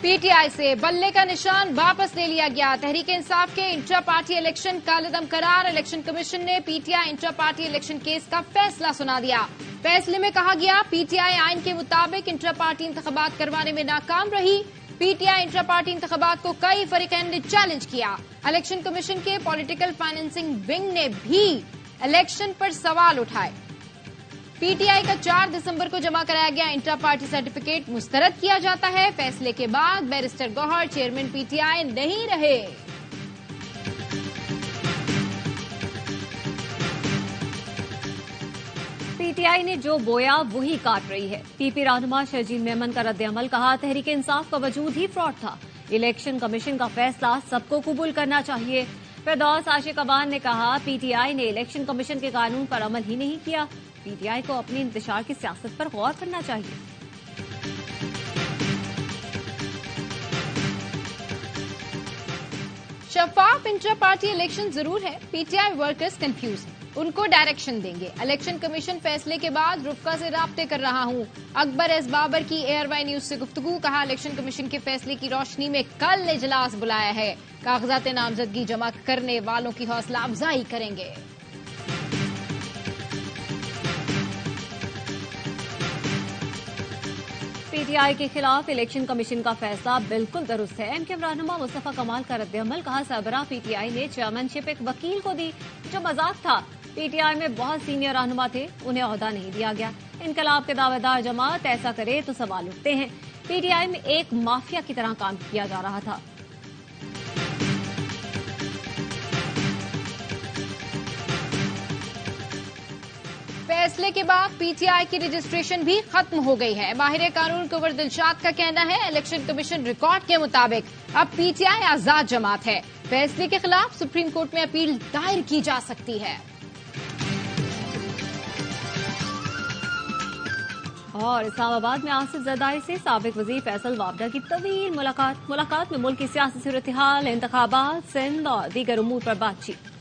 پی T آئی سے بلے کا نشان واپس لے لیا گیا۔ تحریک انصاف کے انٹرا پارٹی الیکشن کالعدم قرار۔ الیکشن کمیشن نے پی ٹی آئی انٹرا پارٹی الیکشن کیس کا فیصلہ سنا دیا۔ فیصلے میں کہا گیا پی ٹی آئی آئین کے مطابق انٹرا پارٹی انتخابات کروانے میں ناکام رہی۔ پی ٹی آئی انٹرا پارٹی انتخابات کو کئی فریقین نے چیلنج کیا۔ الیکشن کمیشن کے پولیٹیکل فائنینسنگ ونگ نے بھی الیکشن پر سوال اٹھائے۔ پی ٹی آئی کا 4 دسمبر کو جمع کرایا گیا انٹرا پارٹی سرٹیفکیٹ مسترد کیا جاتا ہے۔ فیصلے کے بعد barrister Gohar chairman P T I نہیں رہے۔ پی ٹی آئی نے جو بویا وہی کاٹ رہی ہے۔ پی پی رہنما شرجیل میمن کا رد عمل، کہا تحریک انصاف کا وجود ہی فراڈ تھا۔ الیکشن کمیشن کا فیصلہ سب کو قبول کرنا چاہیے۔ فردوس عاشق ابان نے کہا پی ٹی آئی نے الیکشن کمیشن کے قانون پر عمل ہی نہیں کیا۔ پی ٹی آئی کو اپنی انتشار کی سیاست پر غور کرنا چاہیے۔ شفاف انٹرا پارٹی الیکشن ضرور ہے، P T I workers confuse ہیں، ان کو ڈائریکشن دیں گے۔ الیکشن کمیشن فیصلے کے بعد رفقا سے رابطے کر رہا ہوں۔ اکبر ایس بابر کی ایئر وائی نیوز سے گفتگو، کہا الیکشن کمیشن کے فیصلے کی روشنی میں کل اجلاس بلایا ہے، کاغذات نامزدگی جمع کرنے والوں کی حوصلہ افزائی کریں گے۔ پی ٹی آئی کے خلاف الیکشن کمیشن کا فیصلہ بالکل درست ہے۔ ایم کیو رہنما مصطفیٰ کمال کا رد عمل، کہا سربراہ پی ٹی آئی نے چیئرمین شپ ایک وکیل کو دی جو مذاق تھا۔ پی ٹی آئی میں بہت سینئر رہنما تھے، انہیں عہدہ نہیں دیا گیا۔ انقلاب کے دعوے دار جماعت ایسا کرے تو سوال اٹھتے ہیں۔ پی ٹی آئی میں ایک مافیا کی طرح کام کیا جا رہا تھا۔ فیصلے کے بعد پی ٹی آئی کی رجسٹریشن بھی ختم ہو گئی ہے۔ ماہر قانون کنور دلشاد کا کہنا ہے الیکشن کمیشن ریکارڈ کے مطابق اب پی ٹی آئی آزاد جماعت ہے۔ فیصلے کے خلاف سپریم کورٹ میں اپیل دائر کی جا سکتی ہے۔ اور اسلام آباد میں آصف زرداری سے سابق وزیر فیصل وابڈا کی طویل ملاقات میں ملک کی سیاسی صورتحال، انتخابات، سندھ اور دیگر امور پر بات چیت۔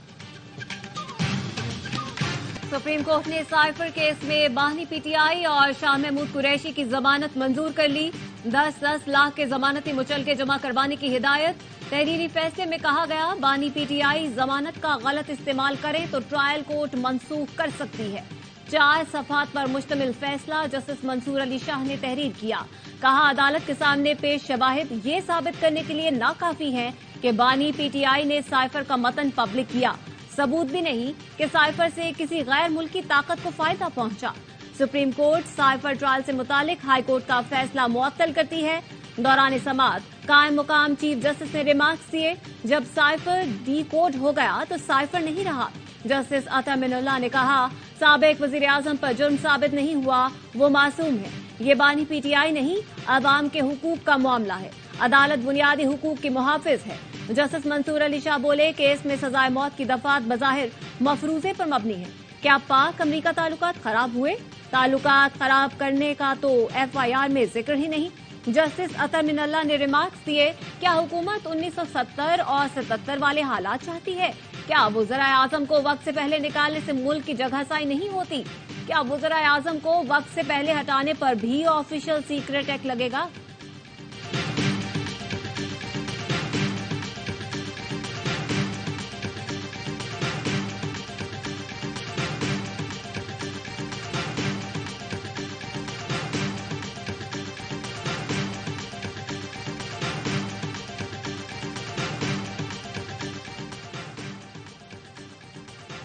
سپریم کورٹ نے سائفر کیس میں بانی پی ٹی آئی اور شاہ محمود قریشی کی ضمانت منظور کر لی۔ 10-10 لاکھ کے ضمانتی مچلکے جمع کروانے کی ہدایت۔ تحریری فیصلے میں کہا گیا بانی پی ٹی آئی ضمانت کا غلط استعمال کرے تو ٹرائل کورٹ منسوخ کر سکتی ہے۔ 4 صفحات پر مشتمل فیصلہ جسٹس منصور علی شاہ نے تحریر کیا، کہا عدالت کے سامنے پیش شواہد یہ ثابت کرنے کے لیے ناکافی ہیں کہ بانی پی ٹی آئی نے سائفر کا متن پبلک کیا، ثبوت بھی نہیں کہ سائفر سے کسی غیر ملکی طاقت کو فائدہ پہنچا۔ سپریم کورٹ سائفر ٹرائل سے متعلق ہائی کورٹ کا فیصلہ معطل کرتی ہے۔ دوران سماعت قائم مقام چیف جسٹس نے ریمارکس دیے، جب سائفر ڈی کوڈ ہو گیا تو سائفر نہیں رہا۔ جسٹس عطا من اللہ نے کہا سابق وزیر اعظم پر جرم ثابت نہیں ہوا، وہ معصوم ہے۔ یہ بانی پی ٹی آئی نہیں، عوام کے حقوق کا معاملہ ہے۔ عدالت بنیادی حقوق کی محافظ ہے۔ جسٹس منصور علی شاہ بولے کیس میں سزائے موت کی دفعات بظاہر مفروضے پر مبنی ہے۔ کیا پاک امریکہ تعلقات خراب ہوئے؟ تعلقات خراب کرنے کا تو ایف آئی آر میں ذکر ہی نہیں۔ جسٹس عطا من اللہ نے ریمارکس دیے، کیا حکومت 1970 اور 77 والے حالات چاہتی ہے؟ کیا وزراء اعظم کو وقت سے پہلے نکالنے سے ملک کی جگہ سائی نہیں ہوتی؟ کیا وزراء اعظم کو وقت سے پہلے ہٹانے پر بھی آفیشل سیکرٹ ایکٹ لگے گا؟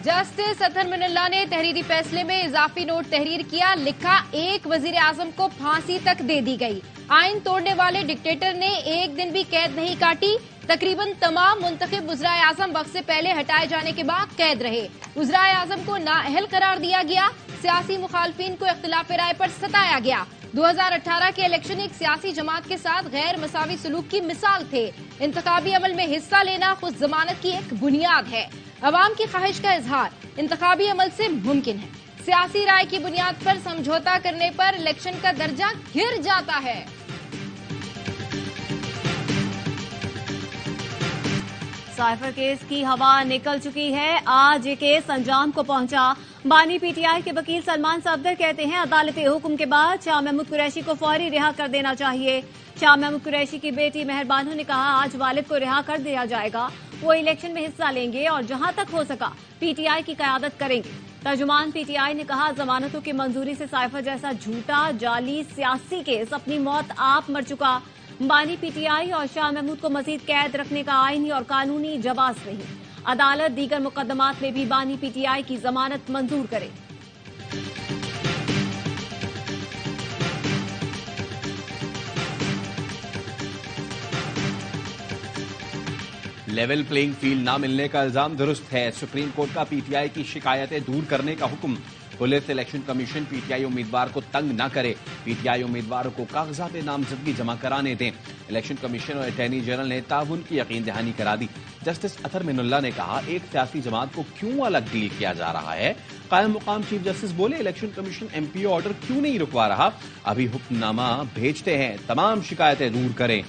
جسٹس اطہر من اللہ نے تحریری فیصلے میں اضافی نوٹ تحریر کیا، لکھا ایک وزیر اعظم کو پھانسی تک دے دی گئی۔ آئین توڑنے والے ڈکٹیٹر نے ایک دن بھی قید نہیں کاٹی۔ تقریباً تمام منتخب وزراء اعظم وقت سے پہلے ہٹائے جانے کے بعد قید رہے۔ وزراء اعظم کو نااہل قرار دیا گیا۔ سیاسی مخالفین کو اختلاف رائے پر ستایا گیا۔ 2018 کے الیکشن ایک سیاسی جماعت کے ساتھ غیر مساوی سلوک کی مثال تھے۔ انتخابی عمل میں حصہ لینا خود ضمانت کی ایک بنیاد ہے۔ عوام کی خواہش کا اظہار انتخابی عمل سے ممکن ہے۔ سیاسی رائے کی بنیاد پر سمجھوتا کرنے پر الیکشن کا درجہ گر جاتا ہے۔ سائفر کیس کی ہوا نکل چکی ہے۔ آج یہ کیس انجام کو پہنچا۔ بانی پی ٹی آئی کے وکیل سلمان صفدر کہتے ہیں عدالتی حکم کے بعد شاہ محمود قریشی کو فوری رہا کر دینا چاہیے۔ شاہ محمود قریشی کی بیٹی مہر بانو نے کہا آج والد کو رہا کر دیا جائے گا، وہ الیکشن میں حصہ لیں گے اور جہاں تک ہو سکا پی ٹی آئی کی قیادت کریں گے۔ ترجمان پی ٹی آئی نے کہا ضمانتوں کی منظوری سے سائفر جیسا جھوٹا جعلی سیاسی کیس اپنی موت آپ مر چکا۔ بانی پی ٹی آئی اور شاہ محمود کو مزید قید رکھنے کا آئینی اور قانونی جواز نہیں۔ عدالت دیگر مقدمات میں بھی بانی پی ٹی آئی کی ضمانت منظور کرے۔ لیول پلینگ فیلڈ نہ ملنے کا الزام درست ہے، سپریم کورٹ کا پی ٹی آئی کی شکایتیں دور کرنے کا حکم۔ پولیس الیکشن کمیشن پی ٹی آئی امیدوار کو تنگ نہ کرے، پی ٹی آئی امیدواروں کو کاغذات نامزدگی جمع کرانے دیں۔ الیکشن کمیشن اور اٹارنی جنرل نے تعاون کی یقین دہانی کرا دی۔ جسٹس اطہر من اللہ نے کہا ایک سیاسی جماعت کو کیوں الگ ڈیل کیا جا رہا ہے؟ قائم مقام چیف جسٹس بولے الیکشن کمیشن ایم پی او آرڈر کیوں نہیں رکوا رہا؟ ابھی حکم نامہ بھیجتے ہیں، تمام شکایتیں دور کریں۔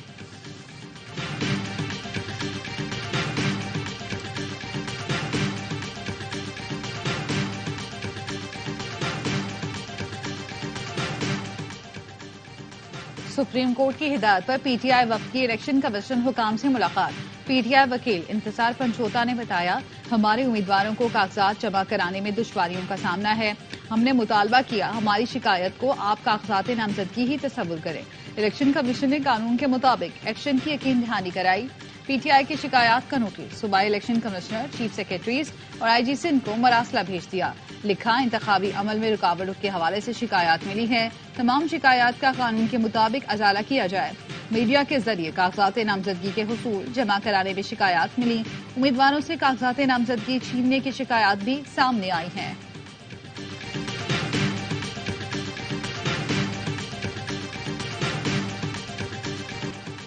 سپریم کورٹ کی ہدایت پر پی ٹی آئی وفد کی الیکشن کمیشن حکام سے ملاقات۔ پی ٹی آئی وکیل انتصار پنچوتا نے بتایا ہمارے امیدواروں کو کاغذات جمع کرانے میں دشواریوں کا سامنا ہے، ہم نے مطالبہ کیا ہماری شکایت کو آپ کاغذات نامزدگی ہی تصور کریں۔ الیکشن کمیشن نے قانون کے مطابق ایکشن کی یقین دہانی کرائی۔ پی ٹی آئی کی شکایات کا نوٹس صوبائی الیکشن کمشنر، چیف سیکرٹریز اور آئی جی سندھ کو مراسلہ بھیج دیا۔ لکھا انتخابی عمل میں رکاوٹوں کے حوالے سے شکایات ملی ہیں، تمام شکایات کا قانون کے مطابق ازالہ کیا جائے۔ میڈیا کے ذریعے کاغذات نامزدگی کے حصول جمع کرانے میں شکایات ملی، امیدواروں سے کاغذات نامزدگی چھیننے کی شکایات بھی سامنے آئی ہیں۔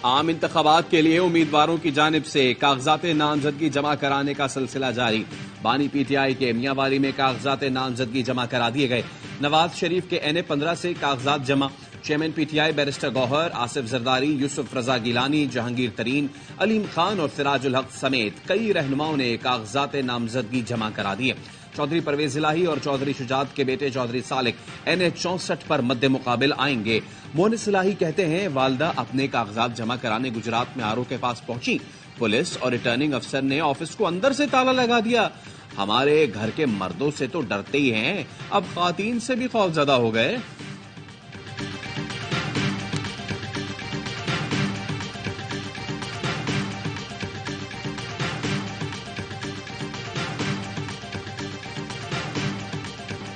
عام انتخابات کے لیے امیدواروں کی جانب سے کاغذات نامزدگی جمع کرانے کا سلسلہ جاری۔ بانی پی ٹی آئی کے میاں والی میں کاغذات نامزدگی جمع کرا دیے گئے۔ نواز شریف کے این اے 15 سے کاغذات جمع۔ Chairman P T I barrister Gohar, Asif Zardari, Yousaf Raza Gilani, Jahangir Tareen, Aleem Khan اور سراج الحق سمیت کئی رہنماؤں نے کاغذات نامزدگی جمع کرا دیے۔ چودھری پرویز الہی اور چودھری شجاعت کے بیٹے چودھری صالح این اے 64 پر مد مقابل آئیں گے۔ مونس الہی کہتے ہیں والدہ اپنے کاغذات جمع کرانے گجرات میں آر او کے پاس پہنچی، پولیس اور ریٹرننگ افسر نے آفس کو اندر سے تالا لگا دیا۔ ہمارے گھر کے مردوں سے تو ڈرتے ہی ہیں، اب خواتین سے بھی خوفزدہ ہو گئے۔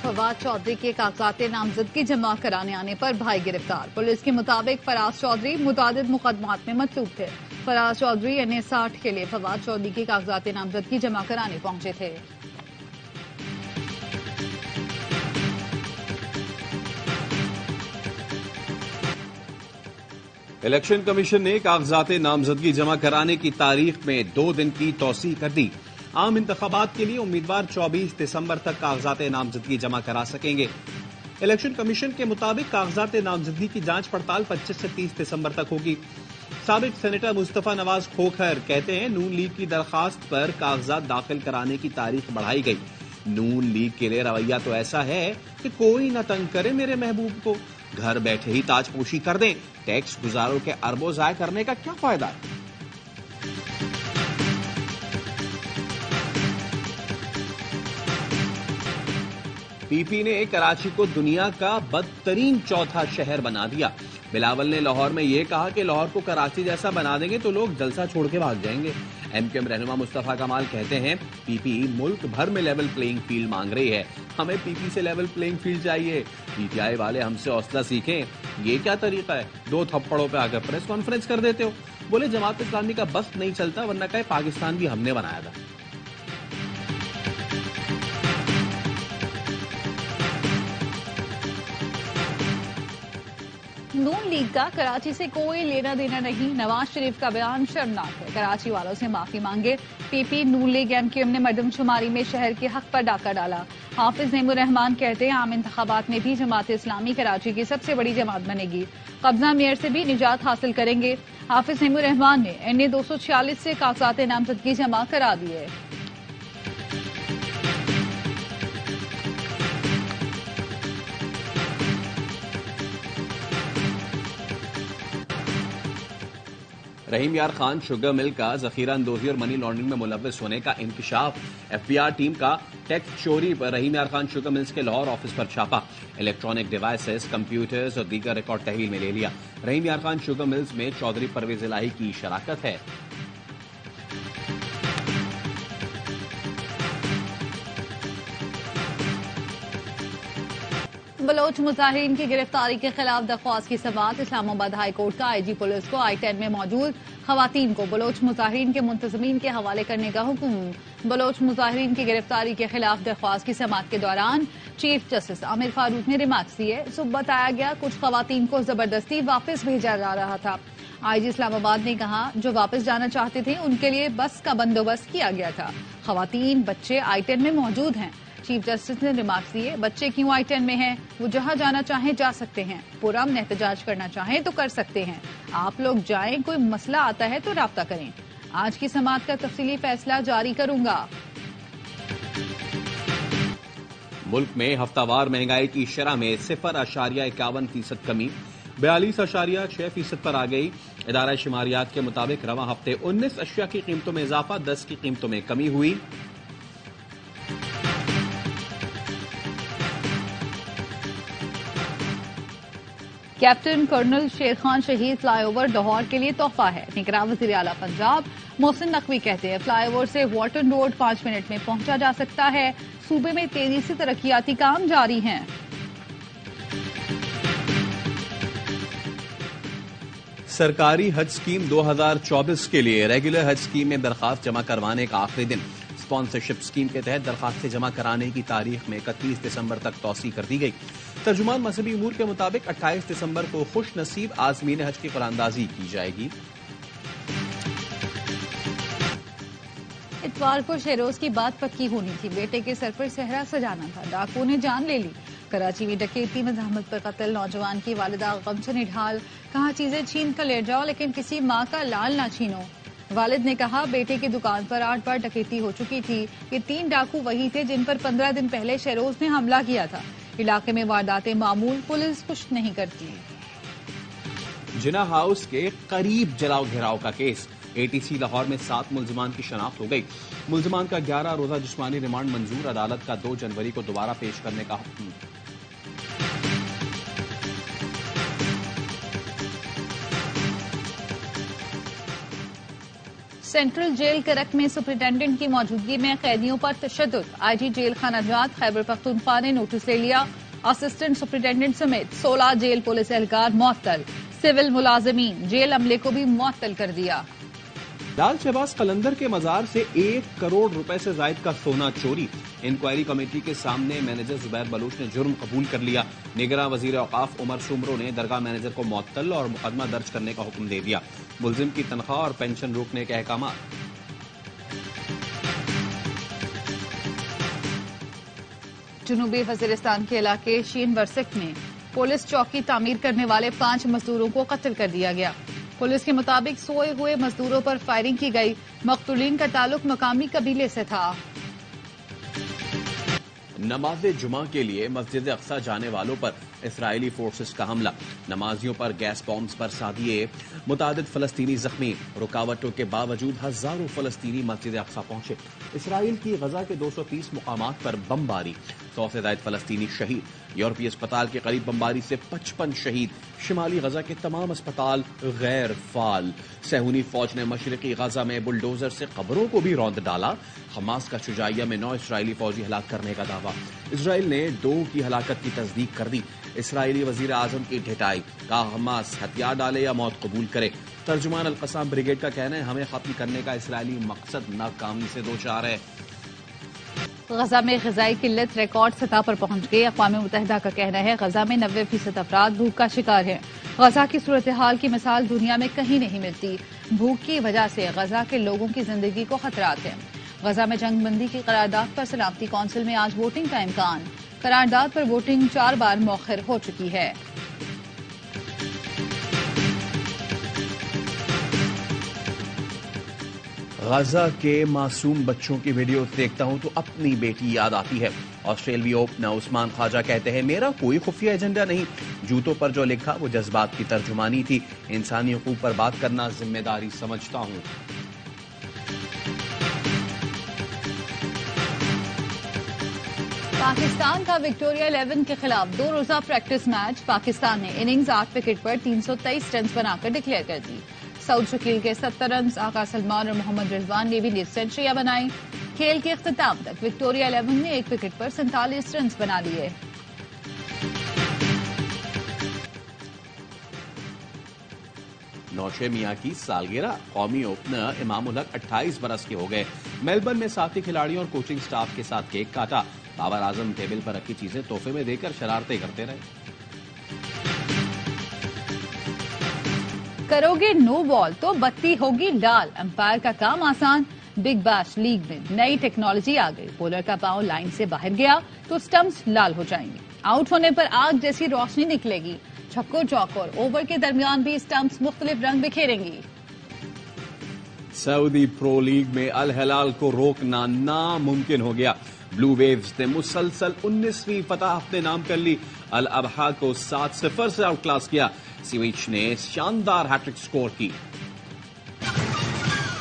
فواد چودھری کے کاغذات نامزدگی جمع کرانے آنے پر بھائی گرفتار۔ پولیس کے مطابق فراز چودھری متعدد مقدمات میں مطلوب تھے۔ فراز چودھری این اے 60 کے لیے فواد چودھری کے کاغذات نامزدگی جمع کرانے پہنچے تھے۔ الیکشن کمیشن نے کاغذات نامزدگی جمع کرانے کی تاریخ میں 2 دن کی توسیع کر دی۔ عام انتخابات کے لیے امیدوار 24 دسمبر تک کاغذات نامزدگی جمع کرا سکیں گے۔ الیکشن کمیشن کے مطابق کاغذات نامزدگی کی جانچ پڑتال 25 سے 30 دسمبر تک ہوگی۔ سابق سینیٹر مصطفیٰ نواز کھوکھر کہتے ہیں نون لیگ کی درخواست پر کاغذات داخل کرانے کی تاریخ بڑھائی گئی۔ نون لیگ کے لیے رویہ تو ایسا ہے کہ کوئی نہ تنگ کرے میرے محبوب کو، گھر بیٹھے ہی تاج پوشی کر دیں، ٹیکس گزاروں کے اربوں ضائع کرنے کا کیا فائدہ ہے؟ پی پی نے کراچی کو دنیا کا بدترین چوتھا شہر بنا دیا۔ بلاول نے لاہور میں یہ کہا کہ لاہور کو کراچی جیسا بنا دیں گے تو لوگ جلسہ چھوڑ کے بھاگ جائیں گے۔ ایم کیو ایم رہنما مصطفیٰ کمال کہتے ہیں پی پی ملک بھر میں لیول پلینگ فیلڈ مانگ رہی ہے، ہمیں پی پی سے لیول پلینگ فیلڈ چاہیے۔ پی ٹی آئی والے ہم سے حوصلہ سیکھیں، یہ کیا طریقہ ہے؟ 2 تھپڑوں پہ آ کر پریس کانفرنس کر دیتے ہو۔ بولے جماعت اسلامی کا بس نہیں چلتا، ورنہ کہ پاکستان بھی ہم نے بنایا تھا۔ نون لیگ کا کراچی سے کوئی لینا دینا نہیں، نواز شریف کا بیان شرمناک ہے، کراچی والوں سے معافی مانگے۔ پی پی نون لیگ ایم کیو ایم نے مردم شماری میں شہر کے حق پر ڈاکہ ڈالا۔ حافظ نعیم الرحمان کہتے ہیں عام انتخابات میں بھی جماعت اسلامی کراچی کی سب سے بڑی جماعت بنے گی، قبضہ میئر سے بھی نجات حاصل کریں گے۔ حافظ نعیم الرحمان نے این اے 246 سے کاغذات نامزدگی جمع کرا دیے۔ رحیم یار خان شوگر مل کا ذخیرہ اندوزی اور منی لانڈرنگ میں ملوث ہونے کا انکشاف۔ FBI ٹیم کا ٹیکس چوری پر رحیم یار خان شوگر ملز کے لاہور آفس پر چھاپا، الیکٹرانک ڈیوائسز، کمپیوٹرز اور دیگر ریکارڈ تحویل میں لے لیا۔ رحیم یار خان شوگر ملز میں چودھری پرویز الہی کی شراکت ہے۔ بلوچ مظاہرین کی گرفتاری کے خلاف درخواست کی سماعت۔ اسلام آباد ہائی کورٹ کا IG پولیس کو I-10 میں موجود خواتین کو بلوچ مظاہرین کے منتظمین کے حوالے کرنے کا حکم۔ بلوچ مظاہرین کی گرفتاری کے خلاف درخواست کی سماعت کے دوران چیف جسٹس عامر فاروق نے ریمارکس دیے۔ صبح بتایا گیا کچھ خواتین کو زبردستی واپس بھیجا جا رہا تھا۔ IG اسلام آباد نے کہا جو واپس جانا چاہتے تھے ان کے لیے بس کا بندوبست کیا گیا تھا۔ خواتین بچے I-10 میں موجود ہیں۔ چیف جسٹس نے ریمارکس دیے بچے کیوں I-10 میں ہیں، وہ جہاں جانا چاہیں جا سکتے ہیں، پرامن احتجاج کرنا چاہیں تو کر سکتے ہیں، آپ لوگ جائیں، کوئی مسئلہ آتا ہے تو رابطہ کریں۔ آج کی سماعت کا تفصیلی فیصلہ جاری کروں گا۔ ملک میں ہفتہ وار مہنگائی کی شرح میں 0.51% کمی 42.6% پر آ گئی۔ ادارہ شماریات کے مطابق رواں ہفتے 19 اشیاء کی قیمتوں میں اضافہ، 10 کی قیمتوں میں کمی ہوئی۔ کیپٹن کرنل شیر خان شہید فلائی اوور لاہور کے لیے تحفہ ہے۔ نگراں وزیر اعلیٰ پنجاب محسن نقوی کہتے ہیں فلائی اوور سے واٹن روڈ 5 منٹ میں پہنچا جا سکتا ہے۔ صوبے میں تیزی سے ترقیاتی کام جاری ہیں۔ سرکاری حج اسکیم 2024 کے لیے ریگولر حج اسکیم میں درخواست جمع کروانے کا آخری دن۔ اسپانسرشپ اسکیم کے تحت درخواستیں جمع کرانے کی تاریخ میں 31 دسمبر تک توسیع کر دی گئی۔ ترجمان مذہبی امور کے مطابق 28 دسمبر کو خوش نصیب عازمین حج کی قراردادی کی جائے گی۔ اتوار کو شہروز کی بات پکی ہونی تھی، بیٹے کے سر پر صحرا سجانا تھا، ڈاکو نے جان لے لی۔ کراچی میں ڈکیتی میں زحمت پر قتل، نوجوان کی والدہ غم سے نڈھال، کہا چیزیں چھین کر لے جاؤ لیکن کسی ماں کا لال نہ چھینو۔ والد نے کہا بیٹے کی دکان پر 8 بار ڈکیتی ہو چکی تھی، یہ 3 ڈاکو وہی تھے جن پر 15 دن پہلے شہروز نے حملہ کیا تھا۔ علاقے میں وارداتیں معمول، پولیس کچھ نہیں کرتی۔ جناح ہاؤس کے قریب جلاؤ گھیراؤ کا کیس، ATC لاہور میں 7 ملزمان کی شناخت ہو گئی۔ ملزمان کا 11 روزہ جسمانی ریمانڈ منظور، عدالت کا 2 جنوری کو دوبارہ پیش کرنے کا حکم۔ سینٹرل جیل کرک میں سپرنٹینڈنٹ کی موجودگی میں قیدیوں پر تشدد، IG جیل خانہ جات خیبر پختونخوا نے نوٹس لے لیا۔ اسسٹنٹ سپرنٹینڈنٹ سمیت 16 جیل پولیس اہلکار معطل، سول ملازمین جیل عملے کو بھی معطل کر دیا۔ لال شہباز قلندر کے مزار سے 1 کروڑ روپے سے زائد کا سونا چوری، انکوائری کمیٹی کے سامنے مینیجر زبیر بلوچ نے جرم قبول کر لیا۔ نگراں وزیر اوقاف عمر سمرو نے درگاہ مینیجر کو معطل اور مقدمہ درج کرنے کا حکم دے دیا۔ ملزم کی تنخواہ اور پینشن روکنے کے احکامات۔ جنوبی وزیرستان کے علاقے شین ورسک میں پولیس چوکی تعمیر کرنے والے 5 مزدوروں کو قتل کر دیا گیا۔ پولیس کے مطابق سوئے ہوئے مزدوروں پر فائرنگ کی گئی، مقتولین کا تعلق مقامی قبیلے سے تھا۔ نماز جمعہ کے لیے مسجد اقصی جانے والوں پر اسرائیلی فورسز کا حملہ، نمازیوں پر گیس بمبز برسا دیے، متعدد فلسطینی زخمی، رکاوٹوں کے باوجود ہزاروں فلسطینی مسجد اقصی پہنچے۔ اسرائیل کی غزہ کے 230 مقامات پر بمباری، 100 سے زائد فلسطینی شہید، یورپی اسپتال کے قریب بمباری سے 55 شہید، شمالی غزہ کے تمام اسپتال غیر فعال۔ صہیونی فوج نے مشرقی غزہ میں بلڈوزر سے قبروں کو بھی روند ڈالا۔ حماس کا شجاعیہ میں 9 اسرائیلی فوجی ہلاک کرنے کا دعویٰ، اسرائیل نے 2 کی ہلاکت کی تصدیق کر دی۔ اسرائیلی وزیر اعظم کی ڈھٹائی، کہا حماس ہتھیار ڈالے یا موت قبول کرے۔ ترجمان القسام بریگیڈ کا کہنا ہے ہمیں ختم کرنے کا اسرائیلی مقصد ناکامی سے دوچار ہے۔ غزہ میں غذائی قلت ریکارڈ سطح پر پہنچ گئی، اقوام متحدہ کا کہنا ہے غزہ میں 90% افراد بھوک کا شکار ہیں۔ غزہ کی صورتحال کی مثال دنیا میں کہیں نہیں ملتی، بھوک کی وجہ سے غزہ کے لوگوں کی زندگی کو خطرات ہیں۔ غزہ میں جنگ بندی کی قرارداد پر سلامتی کونسل میں آج ووٹنگ کا امکان، قرارداد پر ووٹنگ 4 بار مؤخر ہو چکی ہے۔ غزہ کے معصوم بچوں کی ویڈیوز دیکھتا ہوں تو اپنی بیٹی یاد آتی ہے. آسٹریلوی اوپنر عثمان خواجہ کہتے ہیں میرا کوئی خفیہ ایجنڈا نہیں, جوتوں پر جو لکھا وہ جذبات کی ترجمانی تھی. انسانی حقوق پر بات کرنا ذمہ داری سمجھتا ہوں. پاکستان کا وکٹوریہ 11 کے خلاف 2 روزہ پریکٹس میچ. پاکستان نے اننگز 8 وکٹ پر 323 رنز بنا کر ڈکلیئر کر دی. سعود شکیل کے 70 رنز, آقا سلمان اور محمد رضوان نے بھی نیز سینچریاں بنائی. کھیل کے اختتام تک وکٹوریہ 11 نے 1 وکٹ پر 47 رنز بنا لیے. نوشے میاں کی سالگرہ. قومی اوپنر امام الحق 28 برس کے ہو گئے. میلبرن میں ساتھی کھلاڑیوں اور کوچنگ سٹاف کے ساتھ کیک کاٹا. بابر اعظم ٹیبل پر رکھی چیزیں تحفے میں دے کر شرارتیں کرتے رہے. کرو گے نو بال تو بتی ہوگی لال. امپائر کا کام آسان. بگ بیش لیگ میں نئی ٹیکنالوجی آ گئی. بولر کا پاؤں لائن سے باہر گیا تو سٹمپس لال ہو جائیں گے. آؤٹ ہونے پر آگ جیسی روشنی نکلے گی. چھکوں چوکوں اور اوور کے درمیان بھی سٹمپس مختلف رنگ بکھیریں گی. سعودی پرو لیگ میں الہلال کو روکنا ناممکن ہو گیا. بلو ویوز نے مسلسل 19ویں فتح اپنے نام کر لی. الابحا کو 7-0 سے آؤٹ کلاس کیا. سیویچ نے شاندار ہیٹرک سکور کی.